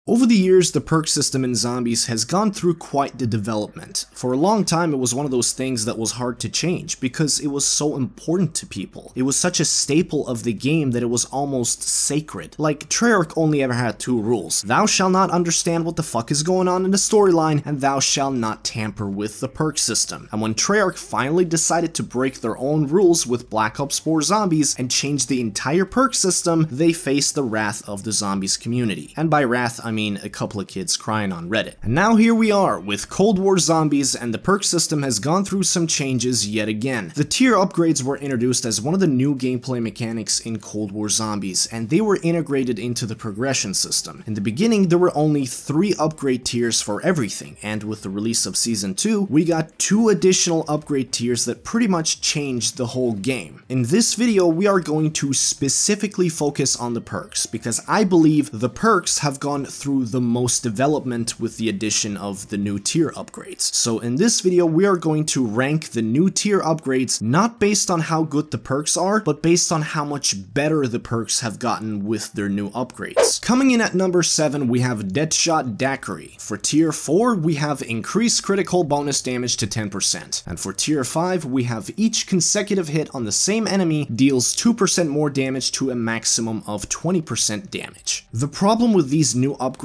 Over the years, the perk system in zombies has gone through quite the development. For a long time, it was one of those things that was hard to change because it was so important to people. It was such a staple of the game that it was almost sacred. Like, Treyarch only ever had two rules. Thou shalt not understand what the fuck is going on in the storyline, and thou shalt not tamper with the perk system. And when Treyarch finally decided to break their own rules with Black Ops 4 Zombies and change the entire perk system, they faced the wrath of the zombies community. And by wrath, I mean a couple of kids crying on Reddit. And now here we are with Cold War Zombies, and the perk system has gone through some changes yet again. The tier upgrades were introduced as one of the new gameplay mechanics in Cold War Zombies, and they were integrated into the progression system. In the beginning, there were only 3 upgrade tiers for everything, and with the release of Season 2, we got 2 additional upgrade tiers that pretty much changed the whole game. In this video, we are going to specifically focus on the perks, because I believe the perks have gone through the most development with the addition of the new tier upgrades. So in this video, we are going to rank the new tier upgrades not based on how good the perks are, but based on how much better the perks have gotten with their new upgrades. Coming in at number 7, we have Deadshot Daiquiri. For tier 4, we have increased critical bonus damage to 10%. And for tier 5, we have each consecutive hit on the same enemy deals 2% more damage to a maximum of 20% damage. The problem with these new upgrades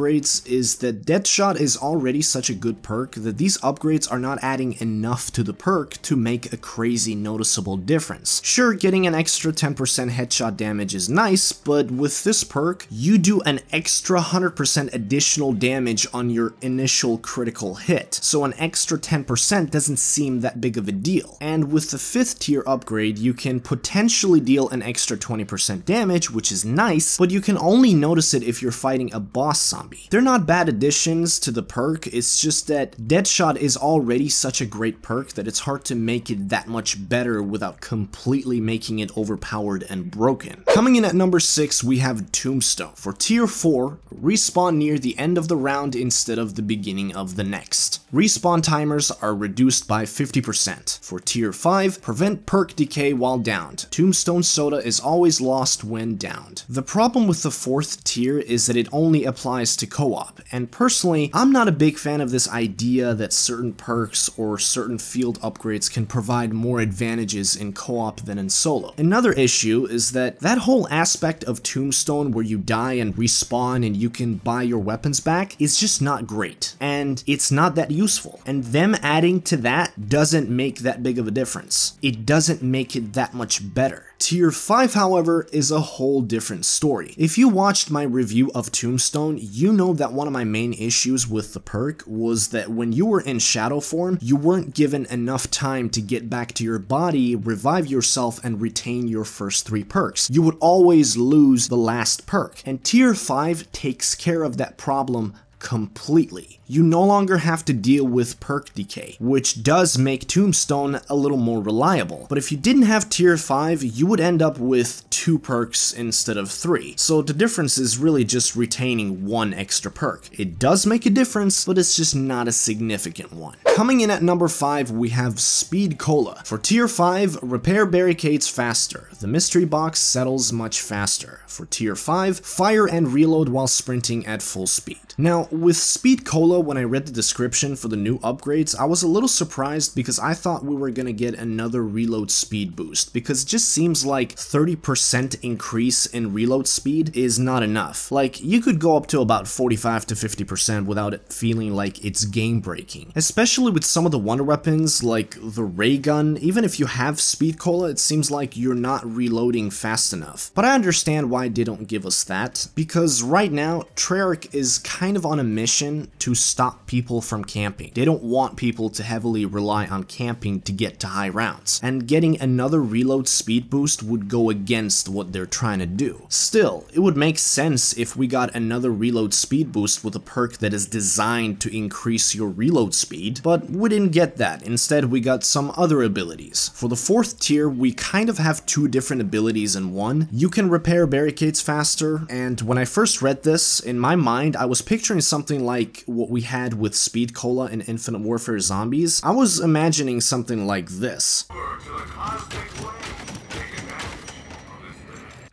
is that Deadshot is already such a good perk that these upgrades are not adding enough to the perk to make a crazy noticeable difference. Sure, getting an extra 10% headshot damage is nice, but with this perk, you do an extra 100% additional damage on your initial critical hit, so an extra 10% doesn't seem that big of a deal. And with the 5th tier upgrade, you can potentially deal an extra 20% damage, which is nice, but you can only notice it if you're fighting a boss zombie. They're not bad additions to the perk, it's just that Deadshot is already such a great perk that it's hard to make it that much better without completely making it overpowered and broken. Coming in at number 6, we have Tombstone. For tier 4, respawn near the end of the round instead of the beginning of the next. Respawn timers are reduced by 50%. For tier 5, prevent perk decay while downed. Tombstone soda is always lost when downed. The problem with the 4th tier is that it only applies to co-op, and personally, I'm not a big fan of this idea that certain perks or certain field upgrades can provide more advantages in co-op than in solo. Another issue is that whole aspect of Tombstone where you die and respawn and you can buy your weapons back is just not great, and it's not that useful, and them adding to that doesn't make that big of a difference. It doesn't make it that much better. Tier 5, however, is a whole different story. If you watched my review of Tombstone, you know that one of my main issues with the perk was that when you were in shadow form, you weren't given enough time to get back to your body, revive yourself, and retain your first 3 perks. You would always lose the last perk, and tier 5 takes care of that problem completely. You no longer have to deal with perk decay, which does make Tombstone a little more reliable. But if you didn't have tier 5, you would end up with 2 perks instead of 3. So the difference is really just retaining 1 extra perk. It does make a difference, but it's just not a significant one. Coming in at number 5, we have Speed Cola. For tier 5, repair barricades faster. The mystery box settles much faster. For tier 5, fire and reload while sprinting at full speed. Now, with Speed Cola, when I read the description for the new upgrades, I was a little surprised because I thought we were gonna get another reload speed boost, because it just seems like 30% increase in reload speed is not enough. Like, you could go up to about 45 to 50% without it feeling like it's game breaking. Especially with some of the wonder weapons like the ray gun. Even if you have Speed Cola, it seems like you're not reloading fast enough. But I understand why they don't give us that, because right now Treyarch is kind of on a mission to stop people from camping. They don't want people to heavily rely on camping to get to high rounds, and getting another reload speed boost would go against what they're trying to do. Still, it would make sense if we got another reload speed boost with a perk that is designed to increase your reload speed, but we didn't get that. Instead, we got some other abilities. For the 4th tier, we kind of have 2 different abilities in one. You can repair barricades faster, and when I first read this, in my mind, I was picturing something like what we had with Speed Cola in Infinite Warfare Zombies. I was imagining something like this.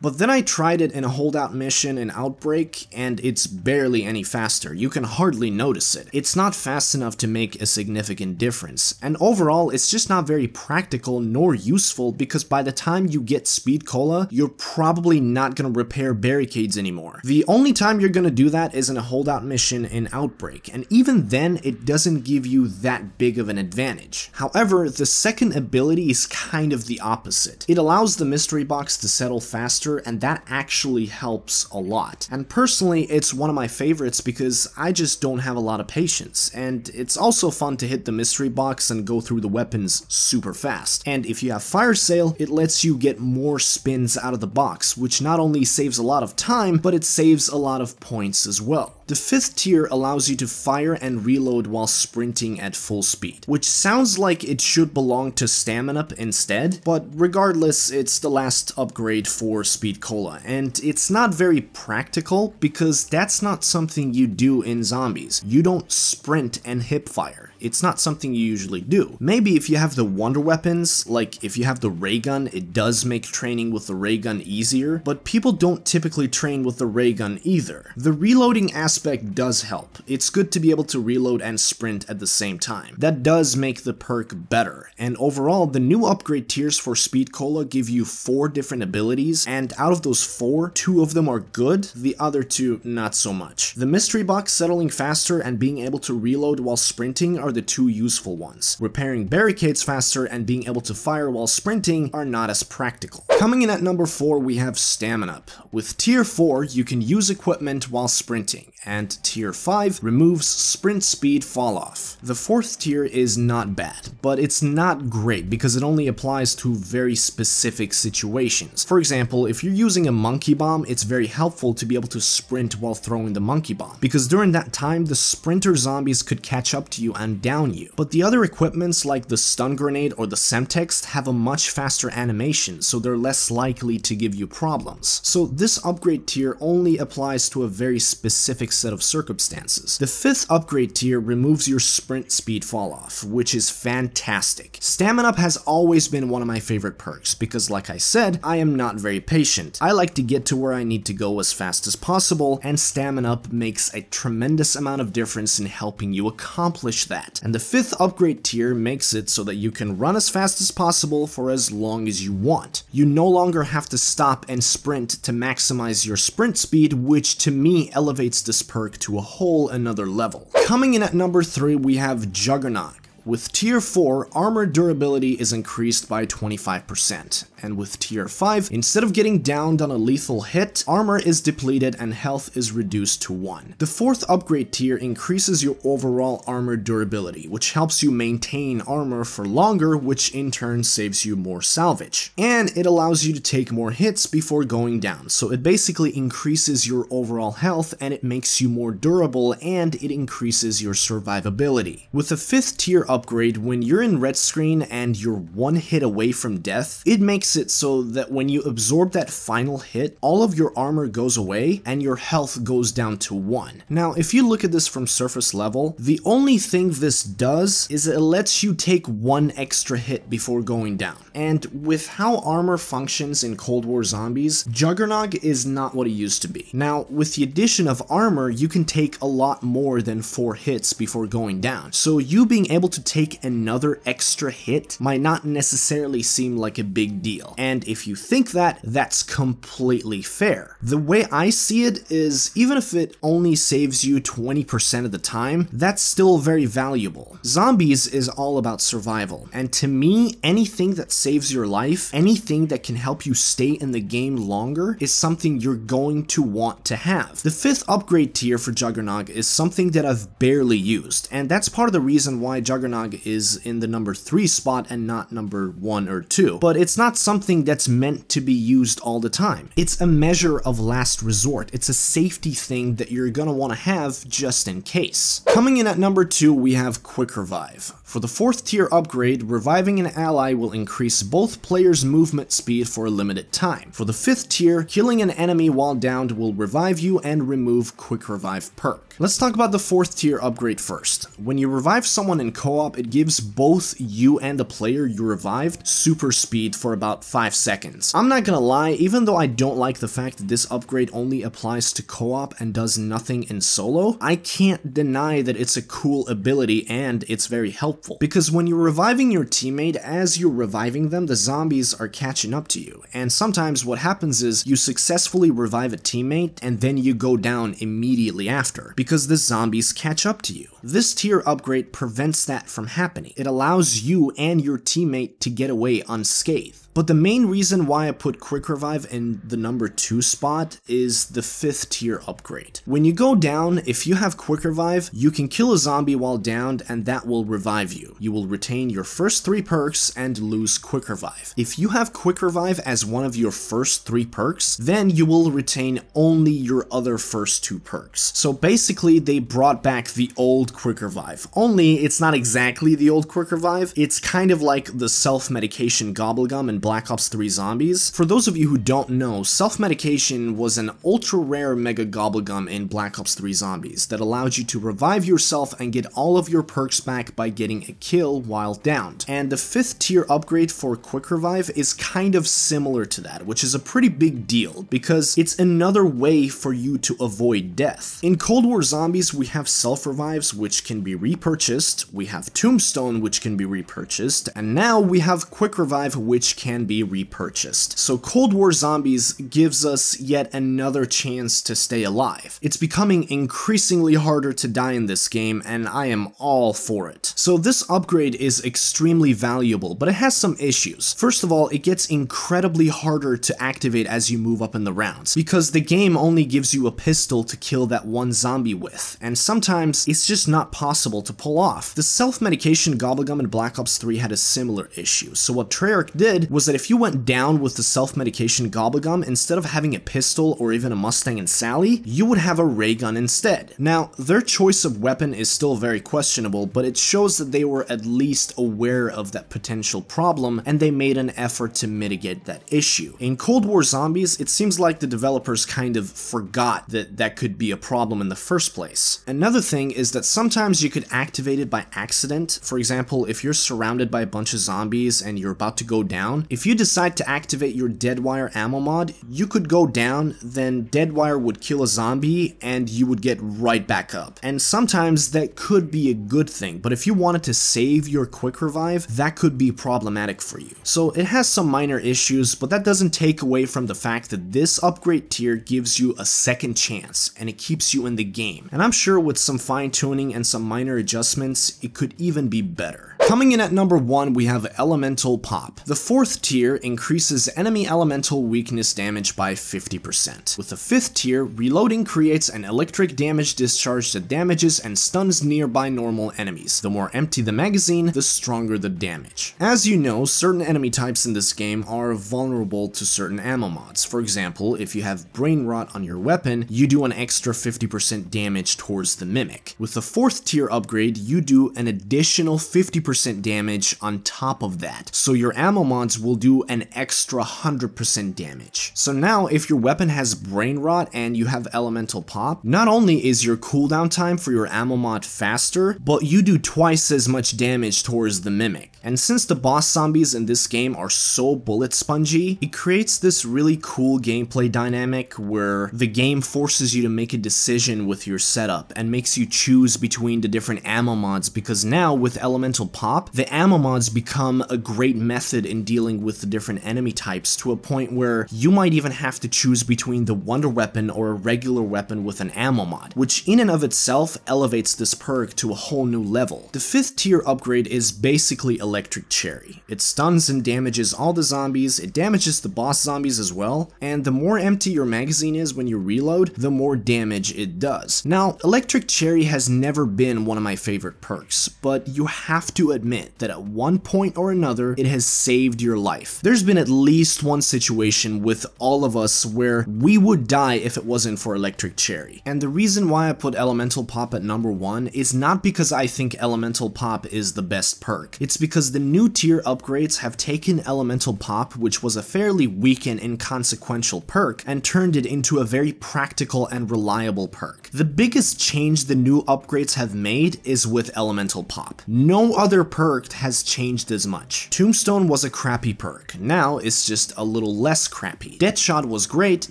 But then I tried it in a holdout mission in Outbreak, and it's barely any faster. You can hardly notice it. It's not fast enough to make a significant difference, and overall it's just not very practical nor useful because by the time you get Speed Cola, you're probably not gonna repair barricades anymore. The only time you're gonna do that is in a holdout mission in Outbreak, and even then it doesn't give you that big of an advantage. However, the second ability is kind of the opposite. It allows the mystery box to settle faster, and that actually helps a lot. And personally, it's one of my favorites because I just don't have a lot of patience, and it's also fun to hit the mystery box and go through the weapons super fast. And if you have Fire Sale, it lets you get more spins out of the box, which not only saves a lot of time, but it saves a lot of points as well. The 5th tier allows you to fire and reload while sprinting at full speed, which sounds like it should belong to Staminup instead, but regardless, it's the last upgrade for Speed Cola, and it's not very practical because that's not something you do in zombies. You don't sprint and hip fire. It's not something you usually do. Maybe if you have the wonder weapons, like if you have the ray gun, it does make training with the ray gun easier, but people don't typically train with the ray gun either. The reloading aspect does help. It's good to be able to reload and sprint at the same time. That does make the perk better, and overall, the new upgrade tiers for Speed Cola give you 4 different abilities, and out of those 4, 2 of them are good, the other 2 not so much. The mystery box settling faster and being able to reload while sprinting are the 2 useful ones. Repairing barricades faster and being able to fire while sprinting are not as practical. Coming in at number 4, we have Staminup. With tier 4, you can use equipment while sprinting, and tier 5 removes sprint speed falloff. The 4th tier is not bad, but it's not great because it only applies to very specific situations. For example, if you're using a monkey bomb, it's very helpful to be able to sprint while throwing the monkey bomb, because during that time, the sprinter zombies could catch up to you and down you. But the other equipments like the stun grenade or the semtex have a much faster animation, so they're less likely to give you problems. So this upgrade tier only applies to a very specific set of circumstances. The 5th upgrade tier removes your sprint speed falloff, which is fantastic. Staminup has always been one of my favorite perks because, like I said, I am not very patient. I like to get to where I need to go as fast as possible, and Staminup makes a tremendous amount of difference in helping you accomplish that. And the 5th upgrade tier makes it so that you can run as fast as possible for as long as you want. You no longer have to stop and sprint to maximize your sprint speed, which to me elevates this perk to a whole another level. Coming in at number 3, we have Juggernog. With tier 4, armor durability is increased by 25%, and with tier 5, instead of getting downed on a lethal hit, armor is depleted and health is reduced to 1. The 4th upgrade tier increases your overall armor durability, which helps you maintain armor for longer, which in turn saves you more salvage. And it allows you to take more hits before going down, so it basically increases your overall health and it makes you more durable and it increases your survivability. With the 5th tier upgrade, when you're in red screen and you're 1 hit away from death, it makes it so that when you absorb that final hit, all of your armor goes away and your health goes down to 1. Now, if you look at this from surface level, the only thing this does is it lets you take 1 extra hit before going down. And with how armor functions in Cold War zombies, Juggernog is not what it used to be. Now, with the addition of armor, you can take a lot more than 4 hits before going down. So you being able to take another extra hit might not necessarily seem like a big deal. And if you think that, that's completely fair. The way I see it is, even if it only saves you 20% of the time, that's still very valuable. Zombies is all about survival, and to me, anything that saves your life, anything that can help you stay in the game longer, is something you're going to want to have. The 5th upgrade tier for Juggernog is something that I've barely used, and that's part of the reason why Juggernog is in the number 3 spot and not number 1 or 2, but it's not something that's meant to be used all the time. It's a measure of last resort. It's a safety thing that you're gonna want to have just in case. Coming in at number 2, we have Quick Revive. For the 4th tier upgrade, reviving an ally will increase both players' movement speed for a limited time. For the 5th tier, killing an enemy while downed will revive you and remove Quick Revive perk. Let's talk about the 4th tier upgrade first. When you revive someone in co-op, co-op, it gives both you and the player you revived super speed for about 5 seconds. I'm not gonna lie, even though I don't like the fact that this upgrade only applies to co-op and does nothing in solo, I can't deny that it's a cool ability and it's very helpful. Because when you're reviving your teammate, as you're reviving them, the zombies are catching up to you. And sometimes what happens is you successfully revive a teammate and then you go down immediately after, because the zombies catch up to you. This tier upgrade prevents that from happening. It allows you and your teammate to get away unscathed. But the main reason why I put Quick Revive in the number 2 spot is the 5th tier upgrade. When you go down, if you have Quick Revive, you can kill a zombie while downed and that will revive you. You will retain your first 3 perks and lose Quick Revive. If you have Quick Revive as one of your first 3 perks, then you will retain only your other first 2 perks. So basically they brought back the old Quick Revive. Only it's not exactly the old Quick Revive, it's kind of like the self-medication Gobblegum in Black Ops 3 Zombies. For those of you who don't know, self-medication was an ultra-rare Mega Gobblegum in Black Ops 3 Zombies that allowed you to revive yourself and get all of your perks back by getting a kill while downed. And the 5th tier upgrade for Quick Revive is kind of similar to that, which is a pretty big deal because it's another way for you to avoid death. In Cold War Zombies, we have self-revives which can be repurchased, we have Tombstone which can be repurchased, and now we have Quick Revive which can be repurchased. So Cold War Zombies gives us yet another chance to stay alive. It's becoming increasingly harder to die in this game and I am all for it. So this upgrade is extremely valuable, but it has some issues. First of all, it gets incredibly harder to activate as you move up in the rounds, because the game only gives you a pistol to kill that one zombie with, and sometimes it's just not possible to pull off. The self-medication Gobblegum in Black Ops 3 had a similar issue, so what Treyarch did was that if you went down with the self-medication Gobblegum, instead of having a pistol or even a Mustang and Sally, you would have a ray gun instead. Now, their choice of weapon is still very questionable, but it shows that they were at least aware of that potential problem, and they made an effort to mitigate that issue. In Cold War Zombies, it seems like the developers kind of forgot that that could be a problem in the first place. Another thing is that sometimes you could activate it by accident. For example, if you're surrounded by a bunch of zombies and you're about to go down, if you decide to activate your Deadwire ammo mod, you could go down, then Deadwire would kill a zombie and you would get right back up. And sometimes that could be a good thing, but if you wanted to save your Quick Revive, that could be problematic for you. So it has some minor issues, but that doesn't take away from the fact that this upgrade tier gives you a second chance and it keeps you in the game. And I'm sure with some fine tuning and some minor adjustments, it could even be better. Coming in at number 1, we have Elemental Pop. The 4th tier increases enemy elemental weakness damage by 50%. With the 5th tier, reloading creates an electric damage discharge that damages and stuns nearby normal enemies. The more empty the magazine, the stronger the damage. As you know, certain enemy types in this game are vulnerable to certain ammo mods. For example, if you have Brain Rot on your weapon, you do an extra 50% damage towards the Mimic. With the 4th tier upgrade, you do an additional 50% damage on top of that, so your ammo mods will do an extra 100% damage. So now if your weapon has Brain Rot and you have Elemental Pop, not only is your cooldown time for your ammo mod faster, but you do twice as much damage towards the Mimic. And since the boss zombies in this game are so bullet spongy, it creates this really cool gameplay dynamic where the game forces you to make a decision with your setup and makes you choose between the different ammo mods, because now with Elemental Pop, the ammo mods become a great method in dealing with the different enemy types, to a point where you might even have to choose between the Wonder Weapon or a regular weapon with an ammo mod, which in and of itself elevates this perk to a whole new level. The 5th tier upgrade is basically Electric Cherry. It stuns and damages all the zombies, it damages the boss zombies as well, and the more empty your magazine is when you reload, the more damage it does. Now, Electric Cherry has never been one of my favorite perks, but you have to admit that at one point or another, it has saved your life. There's been at least one situation with all of us where we would die if it wasn't for Electric Cherry. And the reason why I put Elemental Pop at number 1 is not because I think Elemental Pop is the best perk. It's because because the new tier upgrades have taken Elemental Pop, which was a fairly weak and inconsequential perk, and turned it into a very practical and reliable perk. The biggest change the new upgrades have made is with Elemental Pop. No other perk has changed as much. Tombstone was a crappy perk, now it's just a little less crappy. Deadshot was great,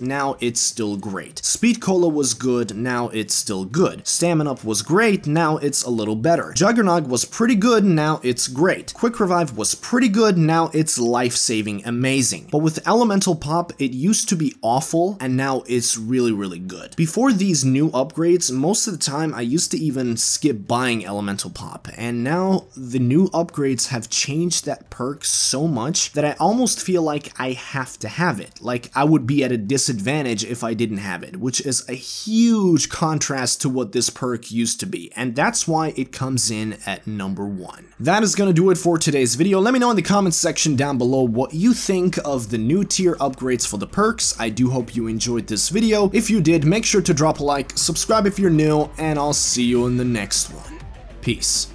now it's still great. Speed Cola was good, now it's still good. Staminup was great, now it's a little better. Juggernog was pretty good, now it's great. Quick Revive was pretty good, now it's life-saving amazing. But with Elemental Pop, it used to be awful, and now it's really good. Before these new upgrades, most of the time I used to even skip buying Elemental Pop, and now the new upgrades have changed that perk so much that I almost feel like I have to have it. Like I would be at a disadvantage if I didn't have it, which is a huge contrast to what this perk used to be, and that's why it comes in at number 1. That is gonna do it for today's video. Let me know in the comments section down below what you think of the new tier upgrades for the perks. I do hope you enjoyed this video. If you did, make sure to drop a like, subscribe if you're new, and I'll see you in the next one. Peace.